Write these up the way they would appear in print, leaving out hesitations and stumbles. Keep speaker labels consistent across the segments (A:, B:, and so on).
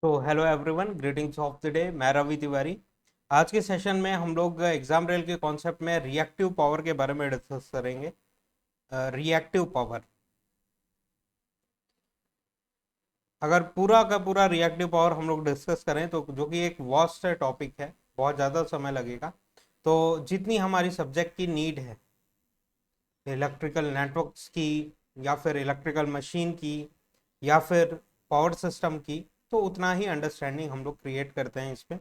A: तो hello everyone, greetings of the day. मैं रवि तिवारी। आज के सेशन में हम लोग एग्जाम रेल के कॉन्सेप्ट में रिएक्टिव पावर के बारे में डिस्कस करेंगे। रिएक्टिव पावर, अगर पूरा का पूरा रिएक्टिव पावर हम लोग डिस्कस करें तो जो कि एक वास्ट टॉपिक है, बहुत ज़्यादा समय लगेगा। तो जितनी हमारी सब्जेक्ट की नीड है, इलेक्ट्रिकल नेटवर्क्स की या फिर इलेक्ट्रिकल मशीन की या फिर पावर सिस्टम की, तो उतना ही अंडरस्टैंडिंग हम लोग क्रिएट करते हैं इस पे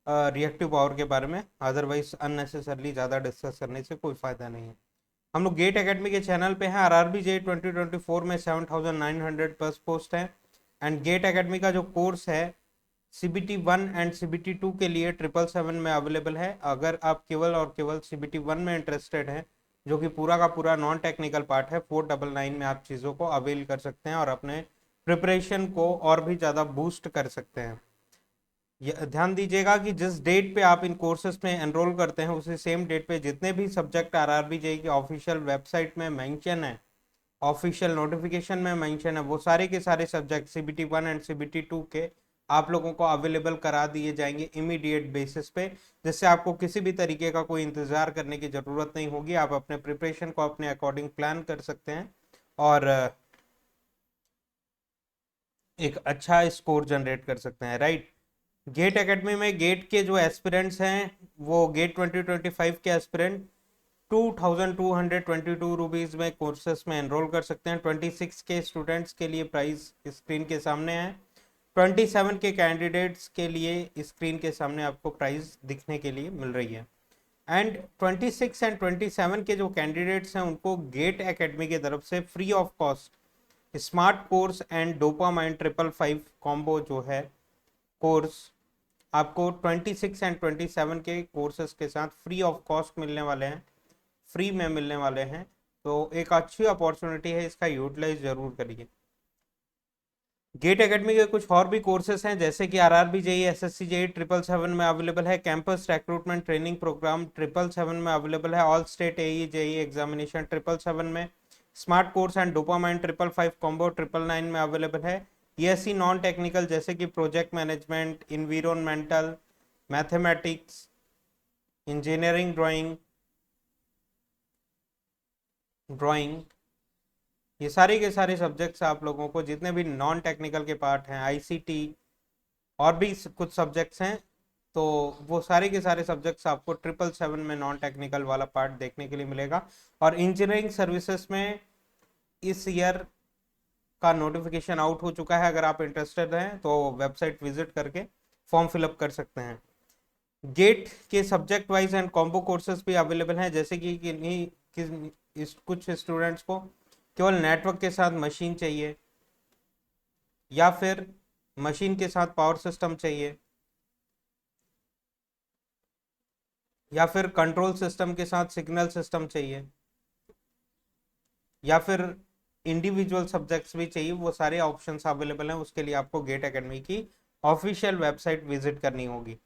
A: रिएक्टिव पावर के बारे में। अदरवाइज अननेसेसरली ज़्यादा डिस्कस करने से कोई फ़ायदा नहीं है। हम लोग गेट एकेडमी के चैनल पे हैं। आरआरबी जे 2024 में 7,900 प्लस पोस्ट हैं। एंड गेट एकेडमी का जो कोर्स है CBT 1 एंड CBT 2 के लिए 777 में अवेलेबल है। अगर आप केवल और केवल CBT 1 में इंटरेस्टेड हैं, जो कि पूरा का पूरा नॉन टेक्निकल पार्ट है, 499 में आप चीज़ों को अवेल कर सकते हैं और अपने प्रिपरेशन को और भी ज़्यादा बूस्ट कर सकते हैं। ध्यान दीजिएगा कि जिस डेट पे आप इन कोर्सेज में एनरोल करते हैं, उसी सेम डेट पे जितने भी सब्जेक्ट आरआरबी जेई की ऑफिशियल वेबसाइट में मेंशन है, ऑफिशियल नोटिफिकेशन में मेंशन है, वो सारे के सारे सब्जेक्ट CBT 1 एंड CBT 2 के आप लोगों को अवेलेबल करा दिए जाएंगे इमीडिएट बेसिस पे, जिससे आपको किसी भी तरीके का कोई इंतजार करने की ज़रूरत नहीं होगी। आप अपने प्रिपरेशन को अपने अकॉर्डिंग प्लान कर सकते हैं और एक अच्छा स्कोर जनरेट कर सकते हैं, राइट। गेट एकेडमी में गेट के जो एस्पिरेंट्स हैं, वो गेट 2025 के एस्पिरेंट 2,222 रुपीज़ में कोर्सेस में एनरोल कर सकते हैं। 26 के स्टूडेंट्स के लिए प्राइस स्क्रीन के सामने है। 27 के कैंडिडेट्स के लिए स्क्रीन के सामने आपको प्राइस दिखने के लिए मिल रही है। एंड 26 एंड 27 के जो कैंडिडेट्स हैं, उनको गेट एकेडमी की तरफ से free of cost smart course and dopamine 555 combo जो है कोर्स, आपको 26 एंड 27 के कोर्सेज के साथ फ्री ऑफ कॉस्ट मिलने वाले हैं, फ्री में मिलने वाले हैं। तो एक अच्छी अपॉर्चुनिटी है, इसका यूटिलाइज जरूर करिए। गेट एकेडमी के कुछ और भी कोर्सेज हैं, जैसे कि आरआरबी जेई SSC जेई 777 में अवेलेबल है। कैंपस रिक्रूटमेंट ट्रेनिंग प्रोग्राम 777 में अवेलेबल है। All state AE JE examination 777 में। Smart course and dopamine 555 combo 999 में अवेलेबल है। ESC नॉन टेक्निकल जैसे कि project management, environmental, mathematics, engineering, drawing, ये सारे के सारे सब्जेक्ट्स आप लोगों को, जितने भी नॉन टेक्निकल के पार्ट हैं, ICT और भी कुछ सब्जेक्ट्स हैं, तो वो सारे के सारे सब्जेक्ट्स आपको 777 में नॉन टेक्निकल वाला पार्ट देखने के लिए मिलेगा। और इंजीनियरिंग सर्विसेज में इस ईयर का नोटिफिकेशन आउट हो चुका है। अगर आप इंटरेस्टेड हैं तो वेबसाइट विजिट करके फॉर्म फिलअप कर सकते हैं। गेट के subject wise and combo courses भी अवेलेबल हैं, जैसे कि कुछ स्टूडेंट्स को केवल नेटवर्क के साथ मशीन चाहिए, या फिर मशीन के साथ पावर सिस्टम चाहिए, या फिर कंट्रोल सिस्टम के साथ सिग्नल सिस्टम चाहिए, या फिर इंडिविजुअल सब्जेक्ट्स भी चाहिए, वो सारे ऑप्शंस अवेलेबल हैं। उसके लिए आपको गेट एकेडमी की ऑफिशियल वेबसाइट विजिट करनी होगी।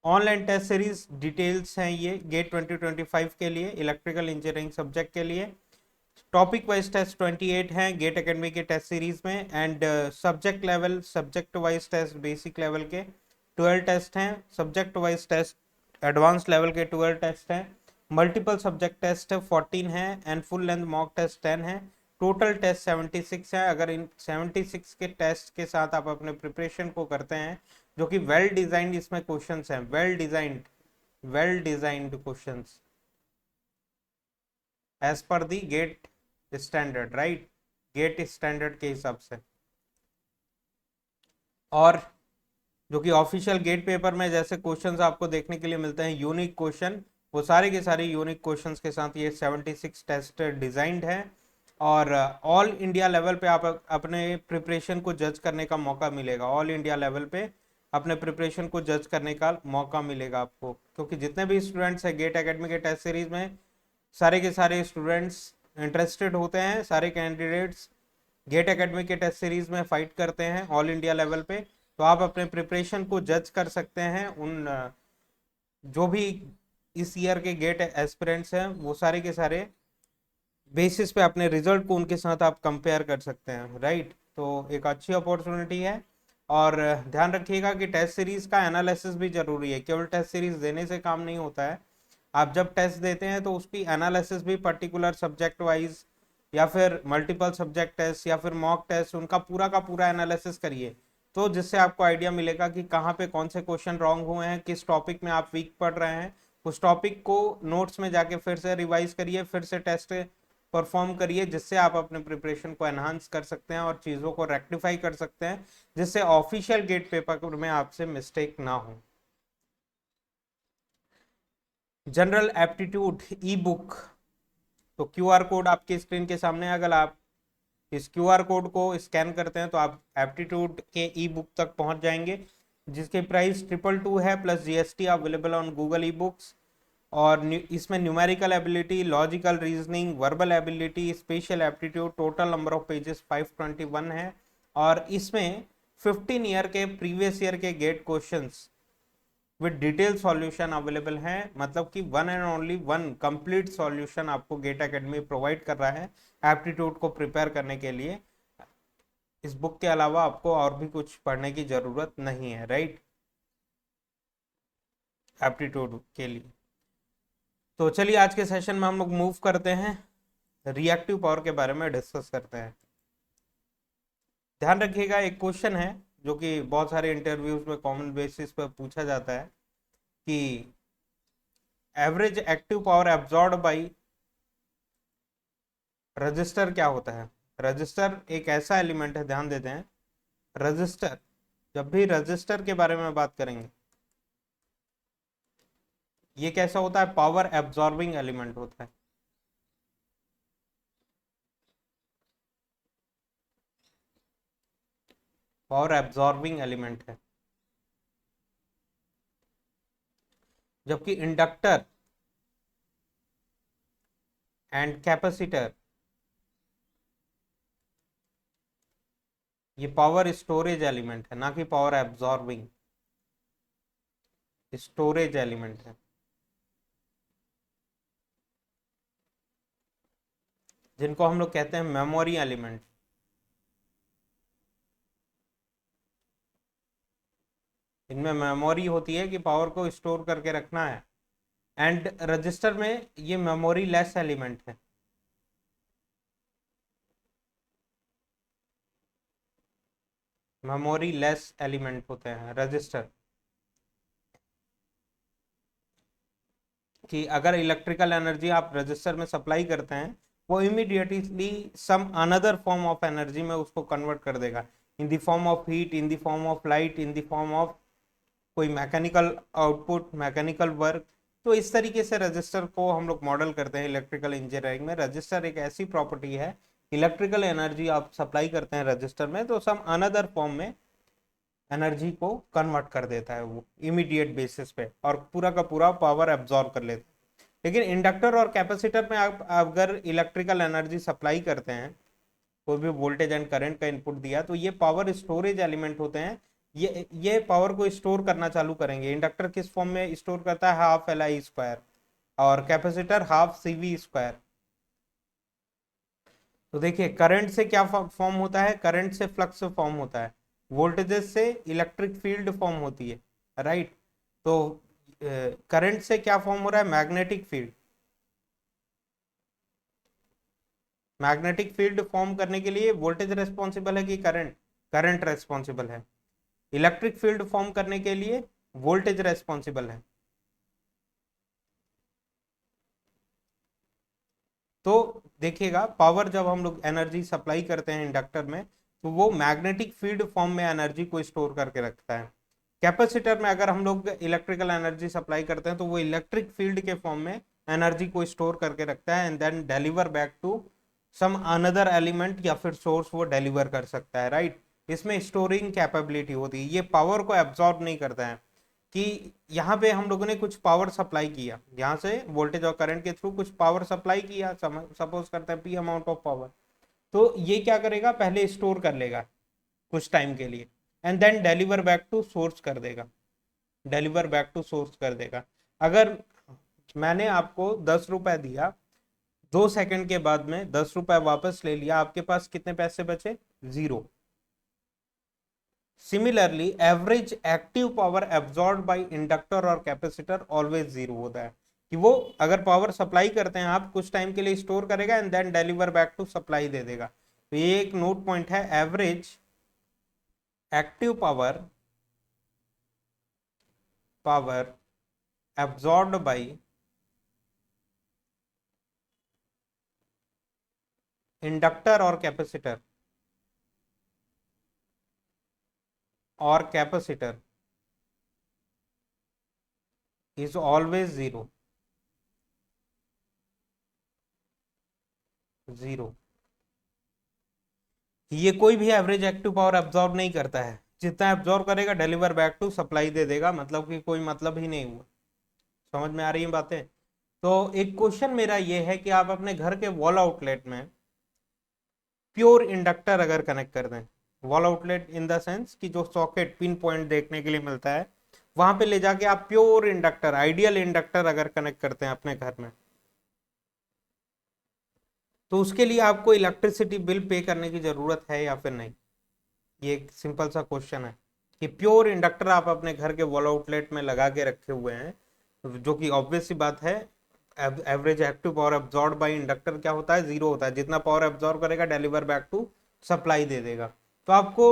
A: ऑनलाइन टेस्ट सीरीज डिटेल्स हैं ये गेट 2025 के लिए इलेक्ट्रिकल इंजीनियरिंग सब्जेक्ट के लिए। टॉपिक वाइज टेस्ट 28 हैं गेट एकेडमी के टेस्ट सीरीज में। And subject level subject wise test basic level के 12 टेस्ट हैं। Subject wise test advance level के 12 टेस्ट हैं। मल्टीपल सब्जेक्ट टेस्ट 14 है and full length mock test 10 है। टोटल टेस्ट 76 है। अगर इन 76 के टेस्ट के साथ आप अपने प्रिपरेशन को करते हैं, जो कि वेल डिजाइंड इसमें क्वेश्चंस हैं, वेल डिजाइंड क्वेश्चंस एज पर the GATE standard, right, GATE standard के हिसाब से। और जो कि ऑफिशियल गेट पेपर में जैसे क्वेश्चंस आपको देखने के लिए मिलते हैं, यूनिक क्वेश्चन, वो सारे के सारे यूनिक क्वेश्चंस के साथ ये 76 टेस्ट डिजाइंड है। और ऑल इंडिया लेवल पे आप अपने प्रिपरेशन को जज करने का मौका मिलेगा। ऑल इंडिया लेवल पे अपने प्रिपरेशन को जज करने का मौका मिलेगा आपको, क्योंकि जितने भी स्टूडेंट्स हैं गेट एकेडमी के टेस्ट सीरीज में, सारे के सारे स्टूडेंट्स इंटरेस्टेड होते हैं। सारे कैंडिडेट्स गेट एकेडमी के टेस्ट सीरीज में फाइट करते हैं ऑल इंडिया लेवल पे। तो आप अपने प्रिपरेशन को जज कर सकते हैं। उन जो भी इस ईयर के गेट एस्पिरेंट्स हैं, वो सारे के सारे बेसिस पे अपने रिजल्ट को उनके साथ आप कंपेयर कर सकते हैं, राइट। तो एक अच्छी अपॉर्चुनिटी है। और ध्यान रखिएगा कि टेस्ट सीरीज का एनालिसिस भी जरूरी है, केवल टेस्ट सीरीज देने से काम नहीं होता है। आप जब टेस्ट देते हैं तो उसकी एनालिसिस भी पर्टिकुलर सब्जेक्ट वाइज या फिर मल्टीपल सब्जेक्ट टेस्ट या फिर मॉक टेस्ट, उनका पूरा का पूरा एनालिसिस करिए, तो जिससे आपको आइडिया मिलेगा कि कहाँ पे कौन से क्वेश्चन रॉन्ग हुए हैं, किस टॉपिक में आप वीक पढ़ रहे हैं। उस टॉपिक को नोट्स में जाके फिर से रिवाइज करिए, फिर से टेस्ट परफॉर्म करिए, जिससे आप अपने प्रिपरेशन को एनहांस कर सकते हैं और चीज़ों को रेक्टिफाई कर सकते हैं, जिससे ऑफिशियल गेट पेपर में आपसे मिस्टेक ना हो। जनरल एप्टीट्यूड ई बुक, तो क्यूआर कोड आपके स्क्रीन के सामने है। अगर आप इस क्यूआर कोड को स्कैन करते हैं तो आप एप्टीट्यूड के ई बुक तक पहुंच जाएंगे, जिसके प्राइस 222 है plus GST, available on Google e books. और इसमें numerical ability, logical reasoning, verbal ability, special aptitude, total number of pages 521 है। और इसमें 15 ईयर के प्रीवियस ईयर के gate questions with detail solution available है, मतलब कि one and only one complete solution आपको गेट एकेडमी प्रोवाइड कर रहा है एप्टीट्यूड को प्रिपेयर करने के लिए। इस बुक के अलावा आपको और भी कुछ पढ़ने की जरूरत नहीं है, राइट, एप्टीट्यूड के लिए। तो चलिए आज के सेशन में हम लोग मूव करते हैं, रिएक्टिव पावर के बारे में डिस्कस करते हैं। ध्यान रखिएगा, एक क्वेश्चन है जो कि बहुत सारे इंटरव्यूज में कॉमन बेसिस पर पूछा जाता है कि average active power absorb by register क्या होता है। रजिस्टर एक ऐसा एलिमेंट है, ध्यान देते हैं, रजिस्टर, जब भी रजिस्टर के बारे में बात करेंगे, ये कैसा होता है, पावर एब्जॉर्बिंग एलिमेंट होता है। पावर एब्जॉर्बिंग एलिमेंट है। जबकि इंडक्टर एंड कैपेसिटर ये पावर स्टोरेज एलिमेंट है, ना कि पावर एब्जॉर्बिंग, स्टोरेज एलिमेंट है, जिनको हम लोग कहते हैं मेमोरी एलिमेंट। इनमें मेमोरी होती है कि पावर को स्टोर करके रखना है, एंड रजिस्टर में ये मेमोरी लेस एलिमेंट है। मेमोरी लेस एलिमेंट होते हैं रजिस्टर, कि अगर इलेक्ट्रिकल एनर्जी आप रजिस्टर में सप्लाई करते हैं, वो immediately some another form of energy में उसको कन्वर्ट कर देगा, in the form of heat, in the form of light, in the form of कोई मैकेनिकल आउटपुट, मैकेनिकल वर्क। तो इस तरीके से रजिस्टर को हम लोग मॉडल करते हैं इलेक्ट्रिकल इंजीनियरिंग में। रजिस्टर एक ऐसी प्रॉपर्टी है, इलेक्ट्रिकल एनर्जी आप सप्लाई करते हैं रजिस्टर में तो सम अनदर फॉर्म में एनर्जी को कन्वर्ट कर देता है वो इमीडिएट बेसिस पे, और पूरा का पूरा पावर एब्जॉर्ब कर लेता है। लेकिन इंडक्टर और कैपेसिटर में आप अगर इलेक्ट्रिकल एनर्जी सप्लाई करते हैं, कोई भी वोल्टेज एंड करंट का इनपुट दिया, तो ये पावर स्टोरेज एलिमेंट होते हैं। ये पावर को स्टोर करना चालू करेंगे। इंडक्टर किस फॉर्म में स्टोर करता है, हाफ एल आई स्क्वायर, और capacitor half C V square. तो देखिए करंट से क्या फॉर्म होता है, करंट से फ्लक्स फॉर्म होता है, वोल्टेजेस से इलेक्ट्रिक फील्ड फॉर्म होती है, राइट। तो करंट से क्या फॉर्म हो रहा है, magnetic field. Magnetic field form करने के लिए वोल्टेज रेस्पॉन्सिबल है कि करंट, करंट रेस्पॉन्सिबल है। इलेक्ट्रिक फील्ड फॉर्म करने के लिए वोल्टेज रेस्पॉन्सिबल है। तो देखिएगा, पावर जब हम लोग एनर्जी सप्लाई करते हैं इंडक्टर में, तो वो मैग्नेटिक फील्ड फॉर्म में एनर्जी को स्टोर करके रखता है। कैपेसिटर में अगर हम लोग इलेक्ट्रिकल एनर्जी सप्लाई करते हैं, तो वो इलेक्ट्रिक फील्ड के फॉर्म में एनर्जी को स्टोर करके रखता है, and then deliver back to some another element या फिर सोर्स वो डिलीवर कर सकता है, राइट। इसमें स्टोरिंग कैपेबिलिटी होती है, ये पावर को एब्जॉर्ब नहीं करता है। कि यहाँ पे हम लोगों ने कुछ पावर सप्लाई किया, यहाँ से वोल्टेज और करंट के थ्रू कुछ पावर सप्लाई किया, सपोज करते हैं पी अमाउंट ऑफ पावर, तो ये क्या करेगा, पहले स्टोर कर लेगा कुछ टाइम के लिए, and then deliver back to source कर देगा, डिलीवर बैक टू सोर्स कर देगा। अगर मैंने आपको 10 रुपए दिया, 2 सेकंड के बाद में 10 रुपए वापस ले लिया, आपके पास कितने पैसे बचे, 0। Similarly average active power absorb by inductor और कैपेसिटर ऑलवेज जीरो होता है, कि वो अगर पावर सप्लाई करते हैं आप, कुछ टाइम के लिए स्टोर करेगा and then deliver back to supply दे देगा। तो ये एक नोट पॉइंट है, average active power absorbed by inductor और capacitor is always zero, zero. ये कोई भी एवरेज एक्टिव पावर एब्जॉर्ब नहीं करता है, जितना एब्जॉर्ब करेगा डिलीवर बैक टू सप्लाई दे देगा, मतलब कि कोई मतलब ही नहीं हुआ। समझ में आ रही है बातें? तो एक क्वेश्चन मेरा ये है कि आप अपने घर के वॉल आउटलेट में प्योर इंडक्टर अगर कनेक्ट कर दें, wall outlet in the sense कि जो सॉकेट पिन पॉइंट देखने के लिए मिलता है, वहां पे ले जाके आप प्योर इंडक्टर, आइडियल इंडक्टर अगर कनेक्ट करते हैं अपने घर में, तो उसके लिए आपको इलेक्ट्रिसिटी बिल पे करने की जरूरत है या फिर नहीं? ये एक सिंपल सा क्वेश्चन है कि प्योर इंडक्टर आप अपने घर के वॉल आउटलेट में लगा के रखे हुए हैं, जो कि ऑब्वियस सी बात है, average active power absorb by inductor क्या होता है? जीरो होता है। जितना पावर एब्जॉर्ब करेगा डिलीवर बैक टू सप्लाई दे देगा। तो आपको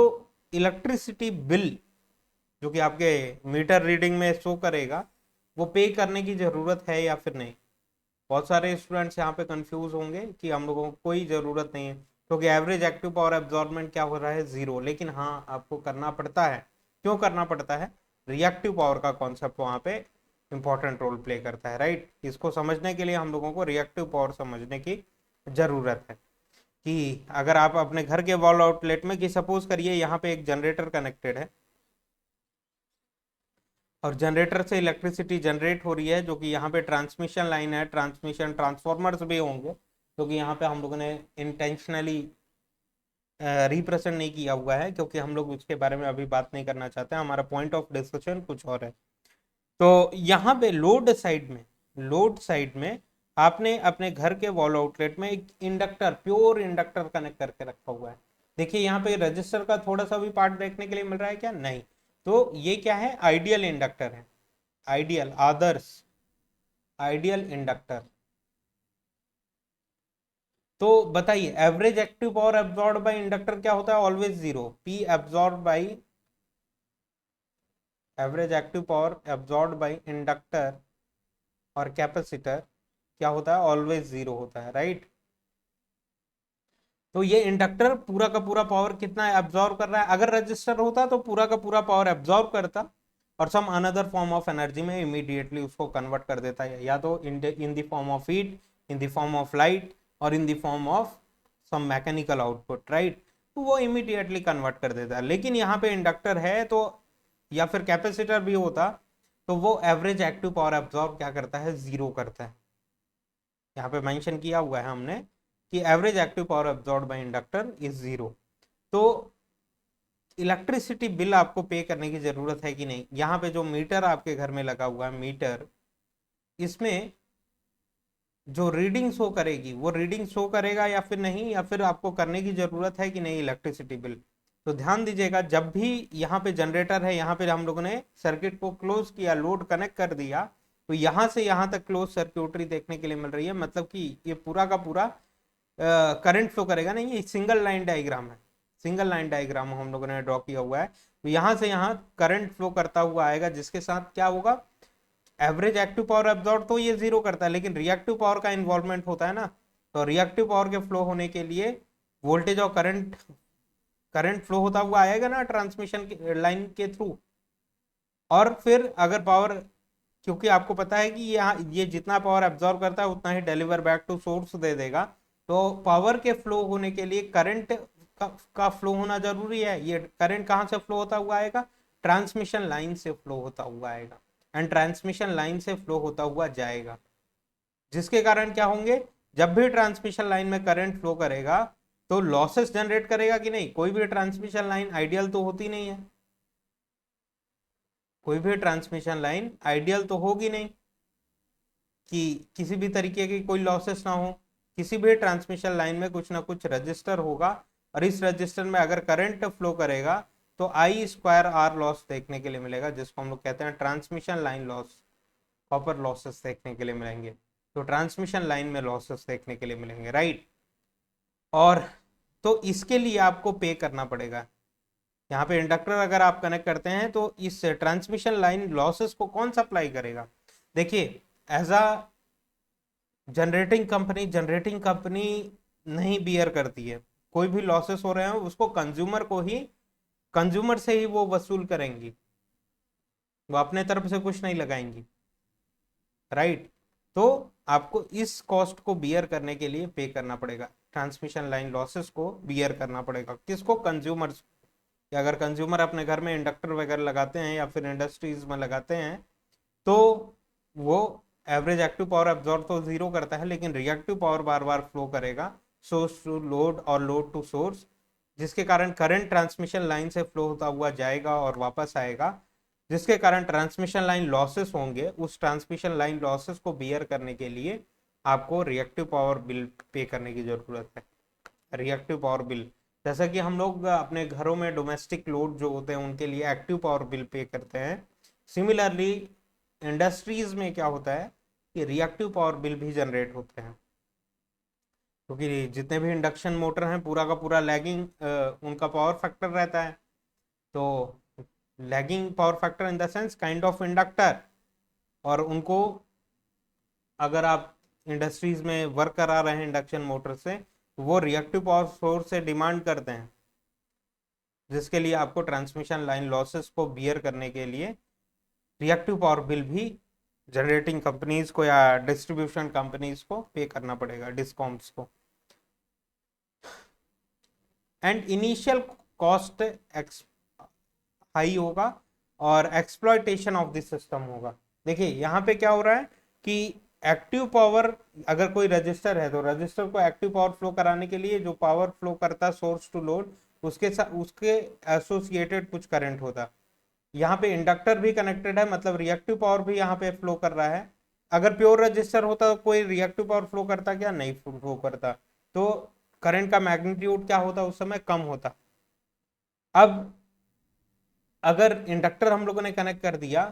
A: इलेक्ट्रिसिटी बिल जो कि आपके मीटर रीडिंग में शो करेगा, वो पे करने की जरूरत है या फिर नहीं? बहुत सारे स्टूडेंट्स यहाँ पे कंफ्यूज होंगे कि हम लोगों को कोई ज़रूरत नहीं है, क्योंकि एवरेज एक्टिव पावर एब्जॉर्बमेंट क्या हो रहा है? जीरो। लेकिन हाँ, आपको करना पड़ता है। क्यों करना पड़ता है? रिएक्टिव पावर का कॉन्सेप्ट वहाँ पे इंपॉर्टेंट रोल प्ले करता है, राइट? इसको समझने के लिए हम लोगों को रिएक्टिव पावर समझने की जरूरत है, कि अगर आप अपने घर के वॉल आउटलेट में, कि सपोज करिए यहाँ पे एक जनरेटर कनेक्टेड है और जनरेटर से इलेक्ट्रिसिटी जनरेट हो रही है, जो कि यहाँ पे ट्रांसमिशन लाइन है, ट्रांसमिशन ट्रांसफॉर्मर्स भी होंगे, जो कि यहाँ पे हम लोगों ने इंटेंशनली रिप्रेजेंट नहीं किया हुआ है, क्योंकि हम लोग उसके बारे में अभी बात नहीं करना चाहते हैं, हमारा पॉइंट ऑफ डिस्कशन कुछ और है। तो यहाँ पे लोड साइड में आपने अपने घर के वॉल आउटलेट में एक इंडक्टर, प्योर इंडक्टर कनेक्ट करके रखा हुआ है। देखिए यहाँ पे रजिस्टर का थोड़ा सा भी पार्ट देखने के लिए मिल रहा है क्या? नहीं। तो ये क्या है? आइडियल इंडक्टर है, आइडियल, आदर्श, आइडियल इंडक्टर। तो बताइए, average active power absorb by inductor क्या होता है? Always zero. P absorb by, average active power absorb by inductor और कैपेसिटर क्या होता है? ऑलवेज जीरो होता है, राइट? तो ये इंडक्टर पूरा का पूरा पावर कितना एब्जॉर्ब कर रहा है? अगर रजिस्टर होता तो पूरा का पूरा पावर एब्जॉर्ब करता और some another form of energy में इमीडिएटली उसको कन्वर्ट कर देता है, या तो in the form of heat, in the form of light, और in the form of some mechanical output, right? तो वो इमीडिएटली कन्वर्ट कर देता है। लेकिन यहाँ पे इंडक्टर है तो, या फिर कैपेसिटर भी होता, तो वो एवरेज एक्टिव पावर एब्जॉर्ब क्या करता है? जीरो करता है। यहाँ पे मेंशन किया हुआ है हमने कि average active power absorb by inductor is zero. तो इलेक्ट्रिसिटी बिल आपको पे करने की जरूरत है कि नहीं? यहाँ पे जो मीटर आपके घर में लगा हुआ है, मीटर, इसमें जो रीडिंग शो करेगी, वो रीडिंग शो करेगा या फिर नहीं, या फिर आपको करने की जरूरत है कि नहीं इलेक्ट्रिसिटी बिल? तो ध्यान दीजिएगा, जब भी यहाँ पे जनरेटर है, यहाँ पे हम लोगों ने सर्किट को क्लोज किया, लोड कनेक्ट कर दिया, तो यहाँ से यहाँ तक क्लोज सर्क्यूटरी देखने के लिए मिल रही है, मतलब कि ये पूरा का पूरा करंट फ्लो करेगा नहीं। ये सिंगल लाइन डायग्राम है, सिंगल लाइन डायग्राम हम लोगों ने ड्रॉ किया हुआ है। तो यहाँ से यहाँ करंट फ्लो करता हुआ आएगा, जिसके साथ क्या होगा? एवरेज एक्टिव पावर एब्जॉर्ब तो ये जीरो करता है, लेकिन रिएक्टिव पावर का इन्वॉल्वमेंट होता है ना। तो रिएक्टिव पावर के फ्लो होने के लिए वोल्टेज और करंट, करंट फ्लो होता हुआ आएगा ना ट्रांसमिशन लाइन के थ्रू। और फिर अगर पावर, क्योंकि आपको पता है कि यहाँ ये जितना पावर एब्जॉर्ब करता है उतना ही डिलीवर बैक टू सोर्स दे देगा, तो पावर के फ्लो होने के लिए करंट का फ्लो होना जरूरी है। ये करंट कहाँ से फ्लो होता हुआ आएगा? ट्रांसमिशन लाइन से फ्लो होता हुआ आएगा, एंड ट्रांसमिशन लाइन से फ्लो होता हुआ जाएगा, जिसके कारण क्या होंगे? जब भी ट्रांसमिशन लाइन में करंट फ्लो करेगा तो लॉसेस जनरेट करेगा कि नहीं? कोई भी ट्रांसमिशन लाइन आइडियल तो होती नहीं है, कोई भी ट्रांसमिशन लाइन आइडियल तो होगी नहीं कि किसी भी तरीके की कोई लॉसेस ना हो। किसी भी ट्रांसमिशन लाइन में कुछ ना कुछ रजिस्टर होगा, और इस रजिस्टर में अगर करंट फ्लो करेगा तो आई स्क्वायर आर लॉस देखने के लिए मिलेगा, जिसको हम लोग कहते हैं transmission line loss, copper losses देखने के लिए मिलेंगे। तो ट्रांसमिशन लाइन में लॉसेस देखने के लिए मिलेंगे, राइट। और तो इसके लिए आपको पे करना पड़ेगा। यहाँ पे इंडक्टर अगर आप कनेक्ट करते हैं तो इस ट्रांसमिशन लाइन लॉसेस को कौन सप्लाई करेगा? देखिए, एज अ जनरेटिंग कंपनी नहीं बियर करती है। कोई भी लॉसेस हो रहे हैं उसको कंज्यूमर से ही वो वसूल करेंगी, वो अपने तरफ से कुछ नहीं लगाएंगी, राइट। तो आपको इस कॉस्ट को बियर करने के लिए पे करना पड़ेगा, ट्रांसमिशन लाइन लॉसेस को बियर करना पड़ेगा। किसको? कंज्यूमर्स। अगर कंज्यूमर अपने घर में इंडक्टर वगैरह लगाते हैं या फिर इंडस्ट्रीज में लगाते हैं तो वो एवरेज एक्टिव पावर एब्जॉर्ब तो जीरो करता है, लेकिन रिएक्टिव पावर बार बार फ्लो करेगा सोर्स टू लोड और लोड टू सोर्स, जिसके कारण करंट ट्रांसमिशन लाइन से फ्लो होता हुआ जाएगा और वापस आएगा, जिसके कारण ट्रांसमिशन लाइन लॉसेस होंगे। उस ट्रांसमिशन लाइन लॉसेस को बियर करने के लिए आपको रिएक्टिव पावर बिल पे करने की जरूरत है। रिएक्टिव पावर बिल, जैसा कि हम लोग अपने घरों में डोमेस्टिक लोड जो होते हैं उनके लिए एक्टिव पावर बिल पे करते हैं, सिमिलरली इंडस्ट्रीज में क्या होता है कि रिएक्टिव पावर बिल भी जनरेट होते हैं, क्योंकि जितने भी इंडक्शन मोटर हैं पूरा का पूरा लैगिंग उनका पावर फैक्टर रहता है। तो lagging power factor in the sense kind of inductor, और उनको अगर आप इंडस्ट्रीज में वर्क करा रहे हैं इंडक्शन मोटर से, तो वो रिएक्टिव पावर सोर्स से डिमांड करते हैं, जिसके लिए आपको ट्रांसमिशन लाइन लॉसेस को बियर करने के लिए रिएक्टिव पावर बिल भी जनरेटिंग कंपनीज को या डिस्ट्रीब्यूशन कंपनीज को पे करना पड़ेगा, डिस्कॉम्स को। एंड इनिशियल कॉस्ट हाई होगा और एक्सप्लॉयटेशन ऑफ द सिस्टम होगा। देखिए यहाँ पे क्या हो रहा है कि एक्टिव पावर, अगर कोई रजिस्टर है तो रजिस्टर को एक्टिव पावर फ्लो कराने के लिए जो पावर फ्लो करता है सोर्स टू लोड, उसके साथ उसके एसोसिएटेड कुछ करंट होता। यहाँ पे इंडक्टर भी कनेक्टेड है, मतलब रिएक्टिव पावर भी यहाँ पे फ्लो कर रहा है। अगर प्योर रजिस्टर होता तो कोई रिएक्टिव पावर फ्लो करता क्या? नहीं फ्लो करता। तो करंट का मैग्नीट्यूड क्या होता? उस समय कम होता। अब अगर इंडक्टर हम लोगों ने कनेक्ट कर दिया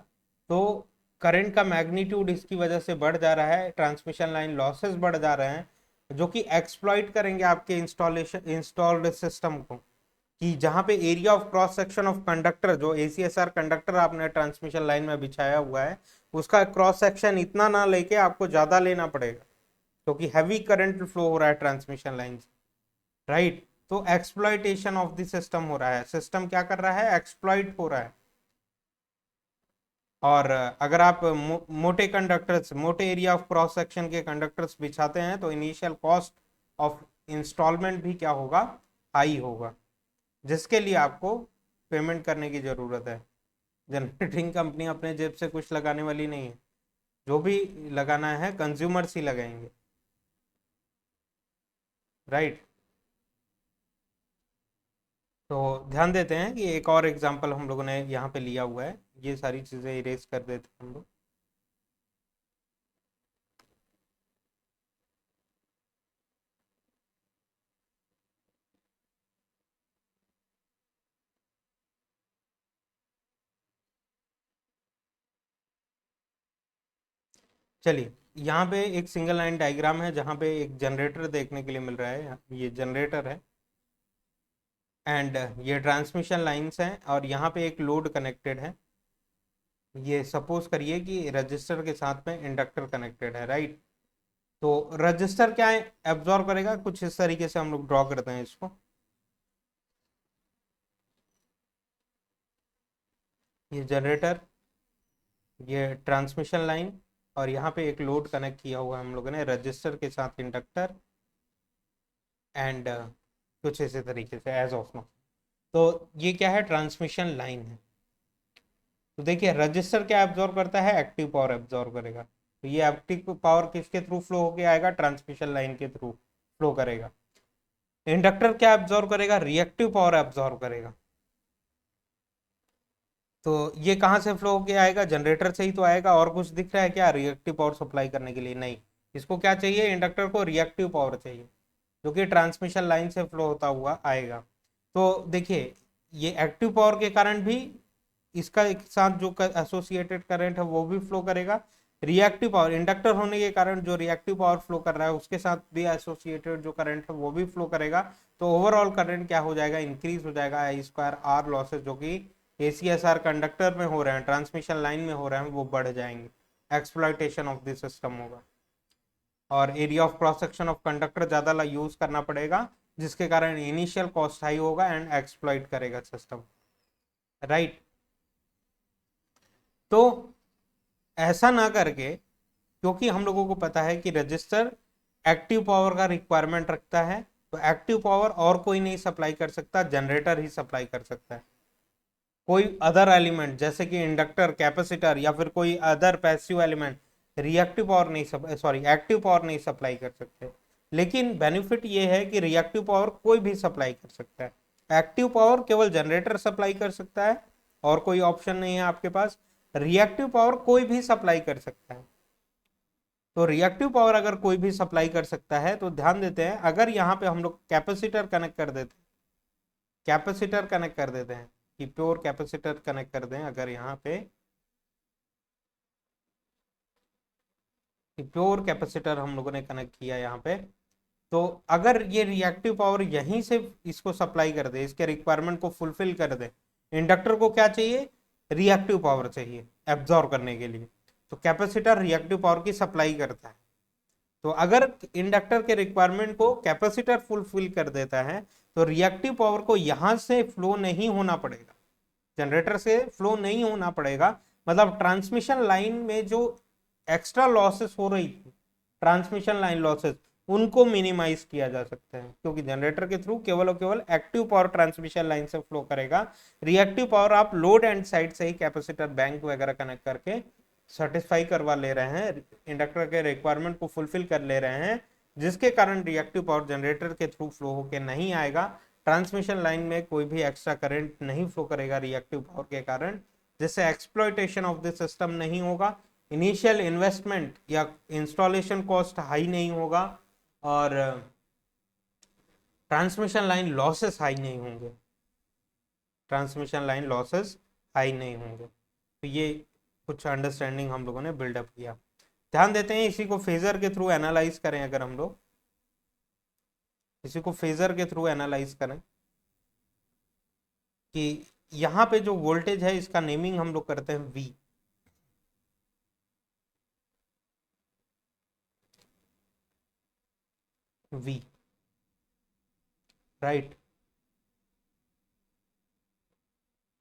A: तो करंट का मैग्नीट्यूड इसकी वजह से बढ़ जा रहा है, ट्रांसमिशन लाइन लॉसेस बढ़ जा रहे हैं, जो कि एक्सप्लॉइट करेंगे आपके इंस्टॉल्ड सिस्टम को। कि जहां पे area of cross section of conductor, जो ACSR कंडक्टर आपने ट्रांसमिशन लाइन में बिछाया हुआ है, उसका क्रॉस सेक्शन इतना ना लेके आपको ज्यादा लेना पड़ेगा, क्योंकि हैवी करंट फ्लो हो रहा है ट्रांसमिशन लाइन से, राइट। तो एक्सप्लॉइटेशन ऑफ द सिस्टम हो रहा है, सिस्टम क्या कर रहा है? एक्सप्लॉइट हो रहा है। और अगर आप मोटे कंडक्टर्स, मोटे एरिया ऑफ क्रॉस सेक्शन के कंडक्टर्स बिछाते हैं तो इनिशियल कॉस्ट ऑफ इंस्टॉलमेंट भी क्या होगा? हाई होगा, जिसके लिए आपको पेमेंट करने की जरूरत है। जनरेटिंग कंपनी अपने जेब से कुछ लगाने वाली नहीं है, जो भी लगाना है कंज्यूमर्स ही लगाएंगे, राइट। तो ध्यान देते हैं कि एक और एग्जांपल हम लोगों ने यहाँ पे लिया हुआ है, ये सारी चीजें इरेज कर देते हैं हम लोग। चलिए, यहाँ पे एक सिंगल लाइन डायग्राम है जहाँ पे एक जनरेटर देखने के लिए मिल रहा है। ये जनरेटर है एंड ये ट्रांसमिशन लाइंस हैं, और यहाँ पे एक लोड कनेक्टेड है। ये सपोज करिए कि रजिस्टर के साथ में इंडक्टर कनेक्टेड है, राइट। तो रजिस्टर क्या है? एब्जॉर्ब करेगा, कुछ इस तरीके से हम लोग ड्रॉ करते हैं इसको। ये जनरेटर, ये ट्रांसमिशन लाइन, और यहाँ पे एक लोड कनेक्ट किया हुआ है हम लोगों ने रजिस्टर के साथ इंडक्टर, एंड कुछ इसी तरीके से एज ऑफ नो। तो ये क्या है? ट्रांसमिशन लाइन है। तो देखिए रजिस्टर क्या एब्जॉर्ब करता है? एक्टिव पावर एब्जॉर्ब करेगा। तो ये एक्टिव पावर किसके थ्रू फ्लो होके आएगा? ट्रांसमिशन लाइन के थ्रू फ्लो करेगा। इंडक्टर क्या एब्जॉर्ब करेगा? रिएक्टिव पावर एब्जॉर्ब करेगा। तो ये कहाँ से फ्लो होके आएगा? जनरेटर से ही तो आएगा। और कुछ दिख रहा है क्या रिएक्टिव पावर सप्लाई करने के लिए? नहीं। इसको क्या चाहिए? इंडक्टर को रिएक्टिव पावर चाहिए, जो कि ट्रांसमिशन लाइन से फ्लो होता हुआ आएगा। तो देखिए ये एक्टिव पावर के कारण भी इसका एक साथ जो एसोसिएटेड करंट है वो भी फ्लो करेगा। रिएक्टिव पावर, इंडक्टर होने के कारण जो रिएक्टिव पावर फ्लो कर रहा है उसके साथ भी एसोसिएटेड जो करंट है वो भी फ्लो करेगा। तो ओवरऑल करंट क्या हो जाएगा, इंक्रीज हो जाएगा। आई स्क्वायर आर लॉसेज जो कि एसीएसआर कंडक्टर में हो रहे हैं, ट्रांसमिशन लाइन में हो रहे हैं, वो बढ़ जाएंगे। एक्सप्लॉयटेशन ऑफ दिस सिस्टम होगा और area of cross section of conductor ज्यादा यूज करना पड़ेगा, जिसके कारण इनिशियल कॉस्ट हाई होगा एंड एक्सप्लॉइट करेगा सिस्टम, राइट। तो ऐसा ना करके, क्योंकि हम लोगों को पता है कि रजिस्टर एक्टिव पावर का रिक्वायरमेंट रखता है, तो एक्टिव पावर और कोई नहीं सप्लाई कर सकता, जनरेटर ही सप्लाई कर सकता है। कोई अदर एलिमेंट जैसे कि इंडक्टर, कैपेसिटर या फिर कोई other passive element reactive power नहीं सॉरी एक्टिव पावर नहीं सप्लाई कर सकते। लेकिन बेनिफिट ये है कि रिएक्टिव पावर कोई भी सप्लाई कर सकता है। एक्टिव पावर केवल जनरेटर सप्लाई कर सकता है और कोई ऑप्शन नहीं है आपके पास। रिएक्टिव पावर कोई भी सप्लाई कर सकता है। तो रिएक्टिव पावर अगर कोई भी सप्लाई कर सकता है तो ध्यान देते हैं, अगर यहाँ पे हम लोग कैपेसिटर कनेक्ट कर देते हैं, कैपेसिटर कनेक्ट कर देते हैं कि प्योर कैपेसिटर कनेक्ट कर दें, अगर यहाँ पे प्योर कैपेसिटर हम लोगों ने कनेक्ट किया यहाँ पे, तो अगर ये रिएक्टिव पावर यहीं से इसको सप्लाई कर दे, इसके रिक्वायरमेंट को फुलफिल कर दे, इंडक्टर को क्या चाहिए, रिएक्टिव पावर चाहिए एब्जॉर्ब करने के लिए। तो कैपेसिटर रिएक्टिव पावर की सप्लाई करता है। तो अगर इंडक्टर के रिक्वायरमेंट को कैपेसिटर फुलफिल कर देता है तो रिएक्टिव पावर को यहां से फ्लो नहीं होना पड़ेगा, जनरेटर से फ्लो नहीं होना पड़ेगा। मतलब ट्रांसमिशन लाइन में जो एक्स्ट्रा लॉसेस हो रही थी, ट्रांसमिशन लाइन लॉसेस, उनको मिनिमाइज किया जा सकता है, क्योंकि जनरेटर के थ्रू केवल और केवल एक्टिव पावर ट्रांसमिशन लाइन से फ्लो करेगा। रिएक्टिव पावर आप लोड एंड साइड से ही कैपेसिटर बैंक वगैरह कनेक्ट करके सेटिस्फाई करवा ले रहे हैं, इंडक्टर के रिक्वायरमेंट को फुलफिल कर ले रहे हैं, जिसके कारण रिएक्टिव पावर जनरेटर के थ्रू फ्लो होकर नहीं आएगा। ट्रांसमिशन लाइन में कोई भी एक्स्ट्रा करंट नहीं फ्लो करेगा रिएक्टिव पावर के कारण, जिससे एक्सप्लॉयटेशन ऑफ द सिस्टम नहीं होगा, इनिशियल इन्वेस्टमेंट या इंस्टॉलेशन कॉस्ट हाई नहीं होगा और ट्रांसमिशन लाइन लॉसेस हाई नहीं होंगे, ट्रांसमिशन लाइन लॉसेस हाई नहीं होंगे। तो ये कुछ अंडरस्टैंडिंग हम लोगों ने बिल्डअप किया। ध्यान देते हैं, इसी को फेजर के थ्रू एनालाइज करें, अगर हम लोग इसी को फेजर के थ्रू एनालाइज करें कि यहाँ पे जो वोल्टेज है इसका नेमिंग हम लोग करते हैं वी। We, right.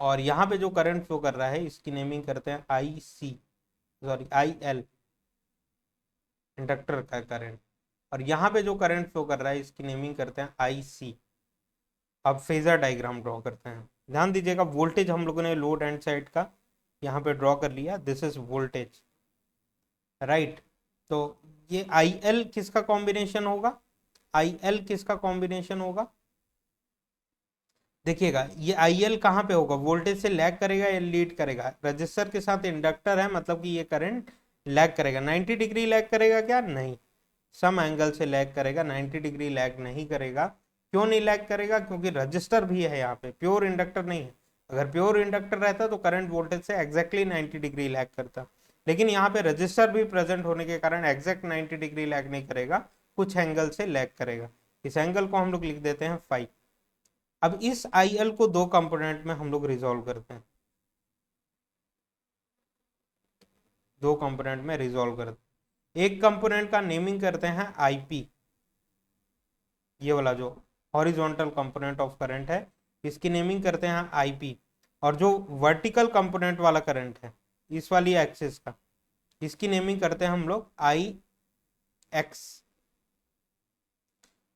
A: और यहाँ पे जो करंट फ्लो कर रहा है इसकी नेमिंग करते हैं आई सी, सॉरी आई एल, इंडक्टर का करंट। और यहाँ पे जो करंट फ्लो कर रहा है इसकी नेमिंग करते हैं आई सी। अब फेजर डायग्राम ड्रॉ करते हैं। ध्यान दीजिएगा, वोल्टेज हम लोगों ने लोड एंड साइड का यहाँ पे ड्रॉ कर लिया, दिस इज वोल्टेज, राइट। तो ये आई एल किसका कॉम्बिनेशन होगा, आई एल किसका कॉम्बिनेशन होगा, देखिएगा ये आई एल कहाँ पे होगा, वोल्टेज से लैग करेगा या लीड करेगा। रजिस्टर के साथ इंडक्टर है, मतलब कि ये करंट लैग करेगा। 90 डिग्री लैग करेगा क्या, नहीं, सम एंगल से लैग करेगा, 90 डिग्री लैग नहीं करेगा। क्यों नहीं लैग करेगा, क्योंकि रजिस्टर भी है यहाँ पे, प्योर इंडक्टर नहीं है। अगर प्योर इंडक्टर रहता तो करंट वोल्टेज से एग्जैक्टली 90 डिग्री लैग करता, लेकिन यहाँ पे रजिस्टर भी प्रेजेंट होने के कारण एग्जैक्ट 90 डिग्री लैग नहीं करेगा, कुछ एंगल से लैग करेगा। इस एंगल को हम लोग लिख देते हैं फाई। अब इस आई एल को दो कंपोनेंट में हम लोग रिजॉल्व करते हैं, दो कंपोनेंट में रिजॉल्व करते हैं। एक कंपोनेंट का नेमिंग करते हैं आईपी, ये वाला जो हॉरिजॉन्टल कंपोनेंट ऑफ करंट है इसकी नेमिंग करते हैं आईपी। और जो वर्टिकल कंपोनेंट वाला करंट है इस वाली एक्सिस का, इसकी नेमिंग करते हैं हम लोग I X.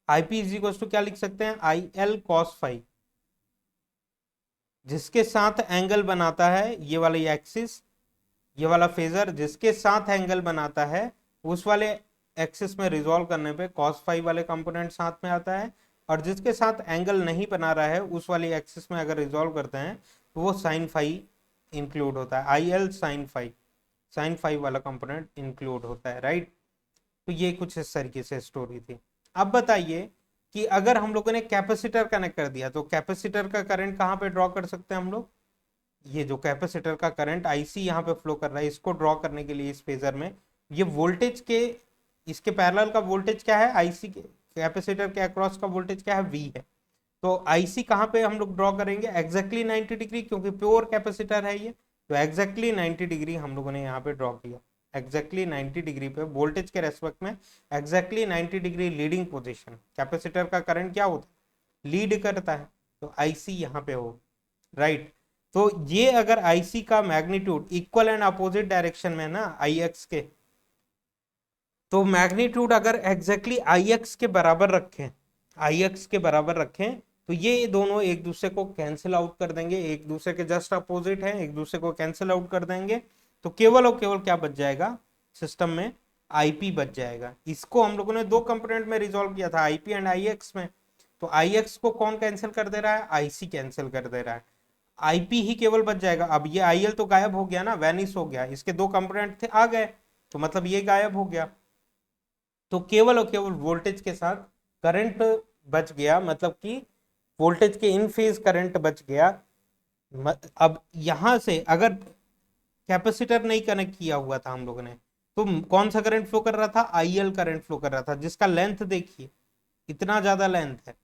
A: IP is equal to क्या लिख सकते हैं, आई एल कॉस फाई, जिसके साथ एंगल बनाता है ये वाला एक्सिस, ये वाला फेजर जिसके साथ एंगल बनाता है उस वाले एक्सिस में रिजॉल्व करने पे cos फाई वाले कंपोनेंट साथ में आता है, और जिसके साथ एंगल नहीं बना रहा है उस वाली एक्सिस में अगर रिजॉल्व करते हैं तो वो साइन फाई इंक्लूड होता है, I L sine phi, sine phi वाला कंपोनेंट इंक्लूड होता है, राइट। तो ये कुछ इस तरीके से स्टोरी थी। अब बताइए कि अगर हम लोगों ने कैपेसिटर कनेक्ट कर दिया तो कैपेसिटर का करंट कहाँ पे ड्रॉ कर सकते हैं हम लोग, ये जो कैपेसिटर का करंट आईसी यहाँ पे फ्लो कर रहा है, इसको ड्रॉ करने के लिए इस फेजर में ये वोल्टेज के, इसके पैरेलल का वोल्टेज क्या है, आईसी के कैपेसिटर के अक्रॉस का वोल्टेज क्या है, वी है। तो आईसी कहाँ पे हम लोग ड्रॉ करेंगे, एग्जैक्टली 90 डिग्री, क्योंकि प्योर कैपेसिटर है ये, तो एग्जैक्टली 90 डिग्री हम लोगों ने यहाँ पे ड्रॉ किया। एग्जैक्टली 90 डिग्री पे वोल्टेज के रेस्पेक्ट में exactly 90 degree leading position, capacitor का करंट क्या होता है, लीड करता है, तो आईसी यहाँ पे हो, राइट। तो ये अगर आईसी का magnitude equal and opposite direction में ना आई एक्स के, तो मैग्नीट्यूड अगर एग्जैक्टली आई एक्स के बराबर रखें, आई एक्स के बराबर रखें, तो ये दोनों एक दूसरे को कैंसिल आउट कर देंगे, एक दूसरे के जस्ट अपोजिट है, एक दूसरे को कैंसिल आउट कर देंगे, तो केवल और केवल क्या बच जाएगा सिस्टम में, आईपी बच जाएगा। इसको हम लोगों ने दो कंपोनेंट में रिजॉल्व किया था, आईपी एंड आई एक्स में। तो आई एक्स को कौन कैंसिल कर दे रहा है, आईसी कैंसिल कर दे रहा है, आईपी ही केवल बच जाएगा। अब ये आईएल तो गायब हो गया ना, वैनिश हो गया, इसके दो कंपोनेंट थे आ गए, तो मतलब ये गायब हो गया, तो केवल और केवल वोल्टेज के साथ करंट बच गया, मतलब कि वोल्टेज के इन फेज करंट बच गया। अब यहां से अगर कैपेसिटर नहीं कनेक्ट किया हुआ था हम लोगों ने, तो कौन सा करंट फ्लो कर रहा था, आईएल करंट फ्लो कर रहा था, जिसका लेंथ देखिए इतना ज्यादा लेंथ है।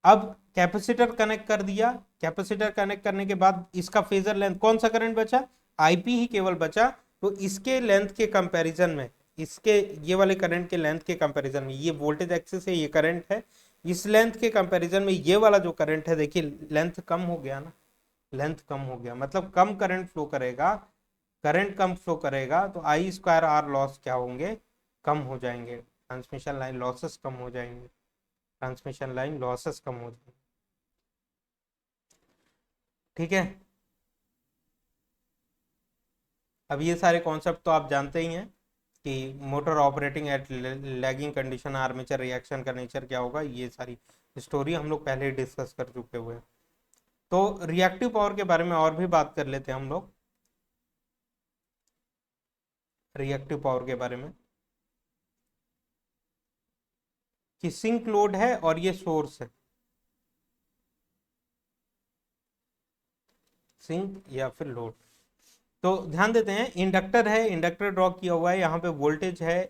A: अब कैपेसिटर कनेक्ट कर दिया, कैपेसिटर कनेक्ट करने के बाद इसका फेजर लेंथ, कौन सा करंट बचा, आईपी ही केवल बचा, तो इसके लेंथ के कंपैरिजन में, इसके ये वाले करंट के लेंथ के कंपैरिजन में, ये वोल्टेज एक्सिस है, ये करंट है, इस लेंथ के कंपैरिजन में ये वाला जो करंट है, देखिए लेंथ कम हो गया ना, लेंथ कम हो गया, मतलब कम करंट फ्लो करेगा, करंट कम फ्लो करेगा, तो आई स्क्वायर आर लॉस क्या होंगे, कम हो जाएंगे, ट्रांसमिशन लाइन लॉसेस कम हो जाएंगे, ट्रांसमिशन लाइन लॉसेस कम हो जाएंगे, ठीक है। अब ये सारे कॉन्सेप्ट तो आप जानते ही हैं कि motor operating eight lagging condition, armature reaction का नेचर क्या होगा, ये सारी स्टोरी हम लोग पहले ही डिस्कस कर चुके हुए हैं। तो रिएक्टिव पावर के बारे में और भी बात कर लेते हैं हम लोग, रिएक्टिव पावर के बारे में, कि सिंक लोड है और ये सोर्स है, सिंक या फिर लोड। तो ध्यान देते हैं, इंडक्टर है, इंडक्टर ड्रॉ किया हुआ है, यहाँ पे वोल्टेज है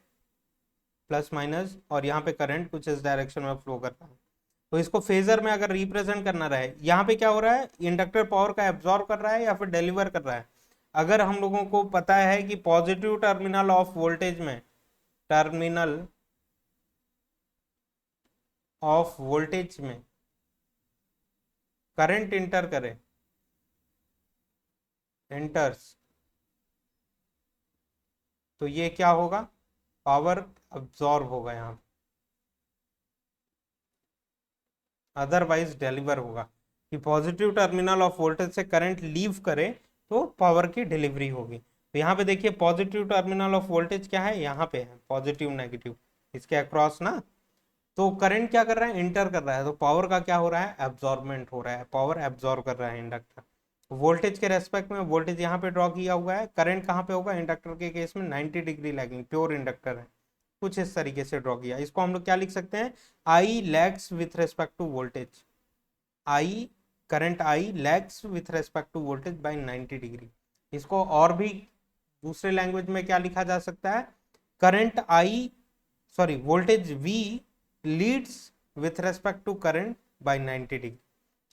A: प्लस माइनस, और यहाँ पे करंट कुछ इस डायरेक्शन में फ्लो कर रहा है। तो इसको फेजर में अगर रिप्रेजेंट करना रहे, यहाँ पे क्या हो रहा है, इंडक्टर पावर का एब्जॉर्ब कर रहा है या फिर डिलीवर कर रहा है। अगर हम लोगों को पता है कि पॉजिटिव टर्मिनल ऑफ वोल्टेज में, टर्मिनल ऑफ वोल्टेज में करंट इंटर करे, एंटर्स, तो ये क्या होगा, पावर अब्सॉर्ब होगा यहाँ, अदरवाइज डिलीवर होगा, कि पॉजिटिव टर्मिनल ऑफ वोल्टेज से करंट लीव करे तो पावर की डिलीवरी होगी। तो यहाँ पे देखिए पॉजिटिव टर्मिनल ऑफ वोल्टेज क्या है, यहाँ पे है पॉजिटिव नेगेटिव, इसके अक्रॉस ना, तो करंट क्या कर रहा है, इंटर कर रहा है, तो पावर का क्या हो रहा है, एब्जॉर्बमेंट हो रहा है, पावर एब्जॉर्ब कर रहा है इंडक्टर। वोल्टेज के रेस्पेक्ट में वोल्टेज यहाँ पे ड्रॉ किया हुआ है, करंट कहाँ पे होगा, इंडक्टर के केस में 90 डिग्री लैगिंग, प्योर इंडक्टर है, कुछ इस तरीके से ड्रॉ किया। इसको हम लोग क्या लिख सकते हैं, I lags with respect to voltage, I current I lags with respect to voltage by 90 degree. इसको और भी दूसरे लैंग्वेज में क्या लिखा जा सकता है, current I, sorry voltage V leads with respect to current by 90 degree,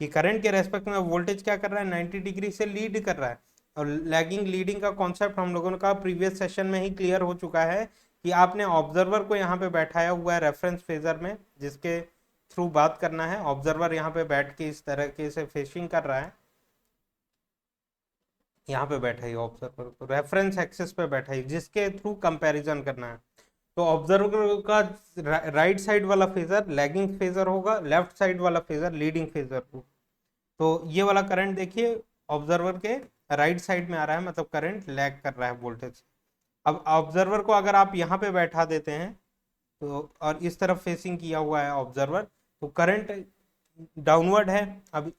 A: कि करंट के रेस्पेक्ट में वोल्टेज क्या कर रहा है, 90 डिग्री से लीड कर रहा है। और लैगिंग लीडिंग का कॉन्सेप्ट हम लोगों का प्रीवियस सेशन में ही क्लियर हो चुका है, कि आपने ऑब्जर्वर को यहाँ पे बैठाया हुआ है रेफरेंस फेजर में, जिसके थ्रू बात करना है, ऑब्जर्वर यहाँ पे बैठ के इस तरह के से फेसिंग कर रहा है, यहाँ पे बैठा है ऑब्जर्वर, तो रेफरेंस एक्सिस पे बैठा है, जिसके थ्रू कंपैरिजन करना है। तो ऑब्जर्वर का राइट साइड वाला फेजर लैगिंग फेजर होगा, लेफ्ट साइड वाला फेजर लीडिंग फेजर हो। तो ये वाला करंट देखिए ऑब्जर्वर के राइट साइड में आ रहा है, मतलब करंट लैग कर रहा है वोल्टेज। अब ऑब्जर्वर को अगर आप यहाँ पे बैठा देते हैं, तो और इस तरफ फेसिंग किया हुआ है ऑब्जर्वर, तो करंट डाउनवर्ड है, अब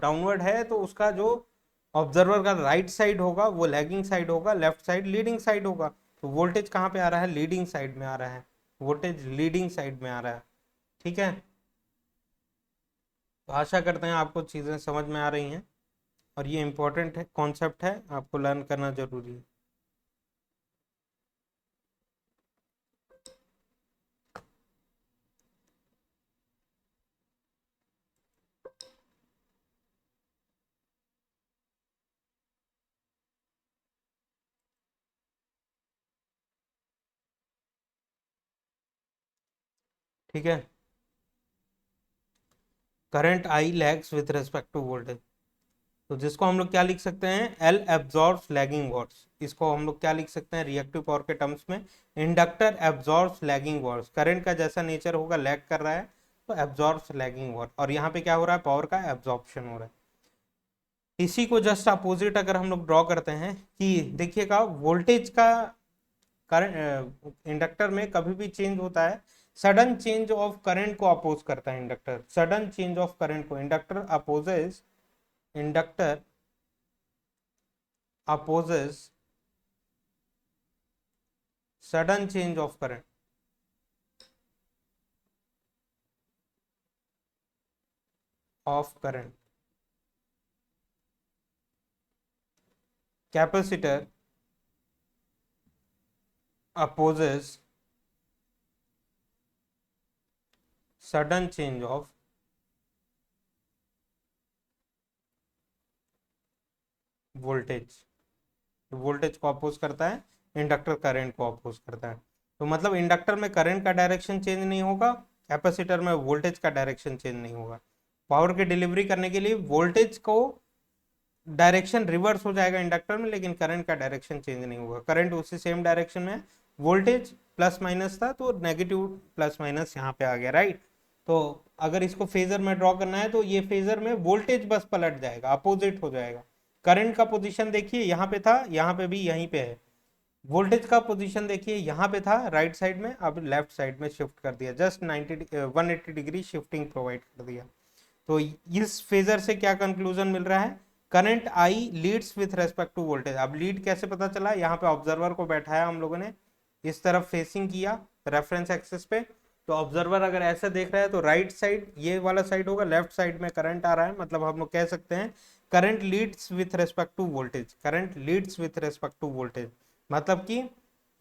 A: डाउनवर्ड है, तो उसका जो ऑब्जर्वर का राइट साइड होगा वो लैगिंग साइड होगा, लेफ्ट साइड लीडिंग साइड होगा। तो वोल्टेज कहाँ पे आ रहा है, लीडिंग साइड में आ रहा है, वोल्टेज लीडिंग साइड में आ रहा है। ठीक है, तो आशा करते हैं आपको चीज़ें समझ में आ रही हैं, और ये इम्पोर्टेंट है, कॉन्सेप्ट है, आपको लर्न करना जरूरी है। ठीक है, current I lags with respect to voltage, तो जिसको हम लोग क्या लिख सकते हैं, एल एब्जॉर्ब्स लैगिंग वॉट्स, इसको हम लोग क्या लिख सकते हैं रिएक्टिव पावर के टर्म्स में, inductor absorbs lagging watts, current का जैसा नेचर होगा लैग कर रहा है तो एब्जॉर्ब्स लैगिंग वॉट, और यहाँ पे क्या हो रहा है, पावर का एब्जॉर्प्शन हो रहा है। इसी को जस्ट अपोजिट अगर हम लोग ड्रॉ करते हैं कि देखिएगा वोल्टेज का, करंट इंडक्टर में कभी भी चेंज होता है, सडन चेंज ऑफ करंट को अपोज करता है inductor, sudden change of current को inductor opposes, inductor opposes sudden change of current, of current, capacitor opposes sudden change of voltage, voltage को अपोज करता है, इंडक्टर करंट को अपोज करता है, तो मतलब इंडक्टर में करंट का डायरेक्शन चेंज नहीं होगा, कैपेसिटर में वोल्टेज का डायरेक्शन चेंज नहीं होगा। पावर की डिलीवरी करने के लिए वोल्टेज को डायरेक्शन रिवर्स हो जाएगा इंडक्टर में, लेकिन करंट का डायरेक्शन चेंज नहीं होगा, करंट उसी सेम डायरेक्शन में, वोल्टेज प्लस माइनस था तो नेगेटिव प्लस माइनस यहाँ पे आ गया, राइट। तो अगर इसको फेजर में ड्रॉ करना है तो ये फेजर में वोल्टेज बस पलट जाएगा, अपोजिट हो जाएगा, करंट का पोजीशन देखिए यहाँ पे था, यहाँ पे भी यहीं पे है, वोल्टेज का पोजीशन देखिए यहाँ पे था राइट साइड में, अब लेफ्ट साइड में शिफ्ट कर दिया, जस्ट 180 डिग्री शिफ्टिंग प्रोवाइड कर दिया। तो इस फेजर से क्या कंक्लूजन मिल रहा है, current I leads with respect to voltage. अब लीड कैसे पता चला, यहाँ पे ऑब्जर्वर को बैठाया हम लोगों ने, इस तरफ फेसिंग किया रेफरेंस एक्सिस पे, तो ऑब्जर्वर अगर ऐसा देख रहा है तो राइट साइड ये वाला साइड होगा, लेफ्ट साइड में करंट आ रहा है, मतलब हम लोग कह सकते हैं current leads with respect to voltage, current leads with respect to voltage, मतलब कि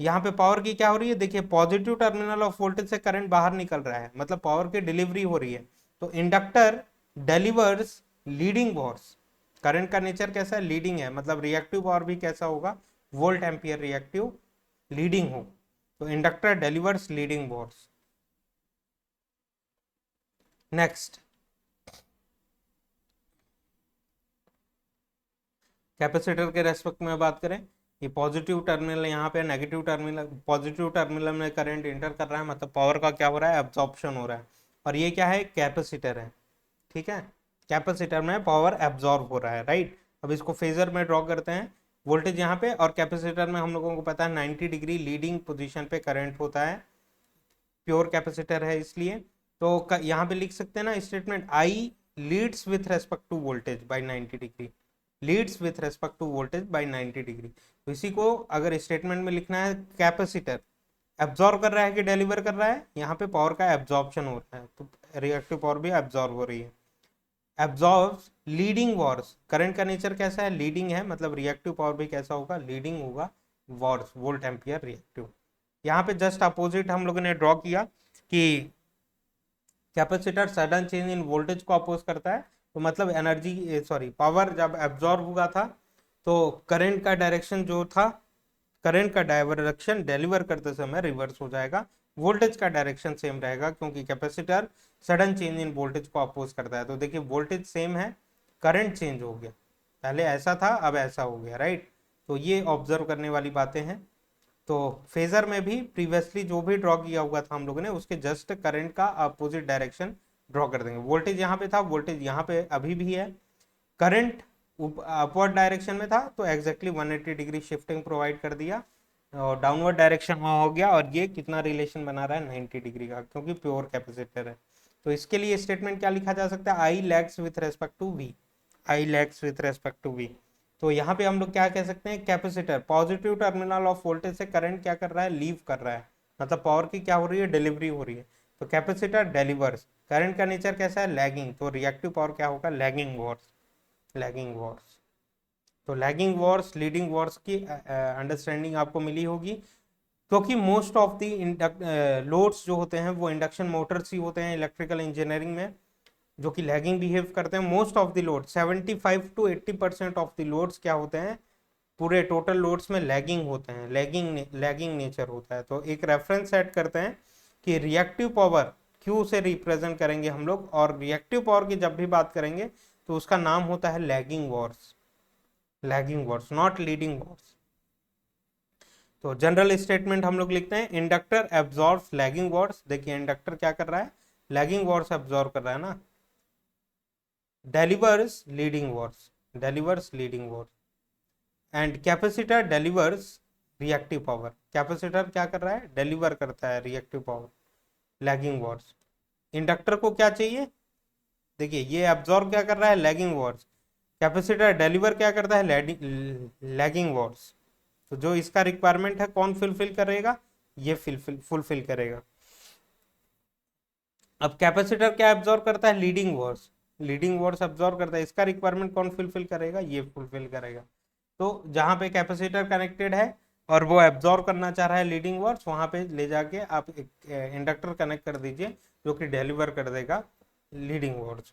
A: यहाँ पे पावर की क्या हो रही है, देखिए पॉजिटिव टर्मिनल ऑफ वोल्टेज से करंट बाहर निकल रहा है, मतलब पावर की डिलीवरी हो रही है, तो inductor delivers leading Wars, current का नेचर कैसा है, लीडिंग है, मतलब रिएक्टिव पावर भी कैसा होगा, वोल्ट एम्पियर रिएक्टिव लीडिंग हो, तो inductor delivers leading Wars. Next, capacitor के रेस्पेक्ट में बात करें, ये पॉजिटिव टर्मिनल यहाँ पे, नेगेटिव टर्मिनल, पॉजिटिव टर्मिनल में करंट इंटर कर रहा है, मतलब पावर का क्या हो रहा है, एब्जॉर्प्शन हो रहा है, और ये क्या है, कैपेसिटर है, ठीक है, कैपेसिटर में पावर एब्जॉर्ब हो रहा है, राइट। अब इसको फेजर में ड्रॉ करते हैं, वोल्टेज यहाँ पे, और कैपेसिटर में हम लोगों को पता है 90 डिग्री लीडिंग पोजीशन पे करंट होता है, प्योर कैपेसिटर है इसलिए, तो यहाँ पे लिख सकते हैं ना statement, I leads with respect to voltage by 90 degree, leads with respect to voltage by 90 degree, तो इसी को अगर स्टेटमेंट में लिखना है, कैपेसिटर एब्जॉर्ब कर रहा है कि डिलीवर कर रहा है, यहाँ पे पावर का एब्जॉर्प्शन हो रहा है, तो रिएक्टिव पावर भी एब्जॉर्ब हो रही है, एब्जॉर्ब्स लीडिंग वॉर्स, करंट का नेचर कैसा है, लीडिंग है, मतलब रिएक्टिव पावर भी कैसा होगा, लीडिंग होगा, वॉर्स वोल्ट एम्पियर रिएक्टिव। यहाँ पे जस्ट अपोजिट हम लोगों ने ड्रॉ किया कि capacitor sudden change in voltage को अपोज करता है, तो मतलब एनर्जी सॉरी पावर जब एब्जॉर्ब हुआ था तो करंट का डायरेक्शन जो था, करंट का डायरेक्शन डिलीवर करते समय रिवर्स हो जाएगा, वोल्टेज का डायरेक्शन सेम रहेगा, क्योंकि capacitor sudden change in voltage को अपोज करता है, तो देखिए वोल्टेज सेम है, करंट चेंज हो गया, पहले ऐसा था अब ऐसा हो गया, राइट। तो ये ऑब्जर्व करने वाली बातें हैं। तो फेजर में भी प्रीवियसली जो भी ड्रॉ किया हुआ था हम लोगों ने, उसके जस्ट करंट का अपोजिट डायरेक्शन ड्रॉ कर देंगे, वोल्टेज यहाँ पे था, वोल्टेज यहाँ पे अभी भी है, करंट अपवर्ड डायरेक्शन में था तो एग्जैक्टली 180 डिग्री शिफ्टिंग प्रोवाइड कर दिया, और डाउनवर्ड डायरेक्शन में हो गया, और ये कितना रिलेशन बना रहा है 90 डिग्री का, क्योंकि प्योर कैपेसिटर है। तो इसके लिए स्टेटमेंट क्या लिखा जा सकता है, I lags with respect to V, I lags with respect to V, तो यहाँ पे हम लोग क्या कह सकते हैं, capacitor positive terminal of voltage से करंट क्या कर रहा है, लीव कर रहा है, मतलब पावर की क्या हो रही है, डिलीवरी हो रही है, तो कैपेसिटर डिलीवर्स, करंट का नेचर कैसा है, लैगिंग, तो रिएक्टिव पावर क्या होगा, लैगिंग वॉर्स, लैगिंग वॉर्स। तो लैगिंग वॉर्स लीडिंग वॉर्स की अंडरस्टैंडिंग आपको मिली होगी, क्योंकि मोस्ट ऑफ द लोड्स जो होते हैं वो इंडक्शन मोटर्स ही होते हैं इलेक्ट्रिकल इंजीनियरिंग में, जो कि लैगिंग बिहेव करते हैं। Most of the load 75 to 80% of the loads क्या होते हैं, पूरे टोटल लोड्स में लैगिंग होते हैं, लैगिंग नेचर होता है। तो एक रेफरेंस सेट करते हैं कि रिएक्टिव पावर क्यू से रिप्रेजेंट करेंगे हम लोग, और रिएक्टिव पावर की जब भी बात करेंगे तो उसका नाम होता है lagging Wars, lagging Wars, not leading Wars. तो जनरल स्टेटमेंट हम लोग लिखते हैं, इंडक्टर एब्जॉर्ब्स लैगिंग वॉर्स। देखिए इंडक्टर क्या कर रहा है, लैगिंग वॉर्स एब्जॉर्ब कर रहा है ना, delivers leading wars, delivers leading wars, and capacitor delivers reactive power, capacitor क्या कर रहा है, डिलीवर करता है reactive power, lagging Wars. Inductor को क्या चाहिए, देखिए ये एब्जॉर्ब क्या कर रहा है, लैगिंग वॉर्स, कैपेसिटर डिलीवर क्या करता है, लैगिंग वॉर्स। तो जो इसका रिक्वायरमेंट है कौन फुलफिल करेगा, ये फुलफिल करेगा। अब कैपेसिटर क्या एब्जॉर्ब करता है, leading Wars, leading Wars absorb करता है, इसका रिक्वायरमेंट कौन फुलफिल करेगा, ये फुलफिल करेगा। तो जहां पे कैपेसिटर कनेक्टेड है और वो एब्जॉर्ब करना चाह रहा है लीडिंग वॉर्स, वहां पे ले जाके आप एक इंडक्टर कनेक्ट कर दीजिए जो कि डिलीवर कर देगा लीडिंग वॉर्स,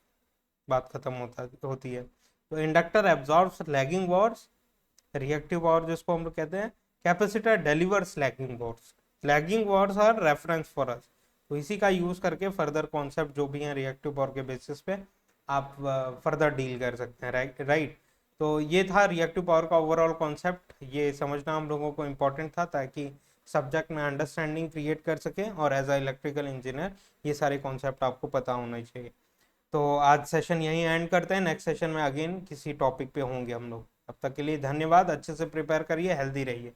A: बात खत्म होती है। तो inductor absorbs lagging VARs, reactive power जिसको हम लोग कहते हैं, capacitor delivers lagging VARs are reference for us. तो इसी का यूज करके फर्दर कॉन्सेप्ट जो भी हैं रिएक्टिव पावर के बेसिस पे आप फर्दर डील कर सकते हैं, राइट। तो ये था रिएक्टिव पावर का ओवरऑल कॉन्सेप्ट, ये समझना हम लोगों को इम्पोर्टेंट था ताकि सब्जेक्ट में अंडरस्टैंडिंग क्रिएट कर सकें, और एज अ इलेक्ट्रिकल इंजीनियर ये सारे कॉन्सेप्ट आपको पता होना चाहिए। तो आज सेशन यहीं एंड करते हैं, नेक्स्ट सेशन में अगेन किसी टॉपिक पे होंगे हम लोग। अब तक के लिए धन्यवाद, अच्छे से प्रिपेयर करिए, हेल्दी रहिए।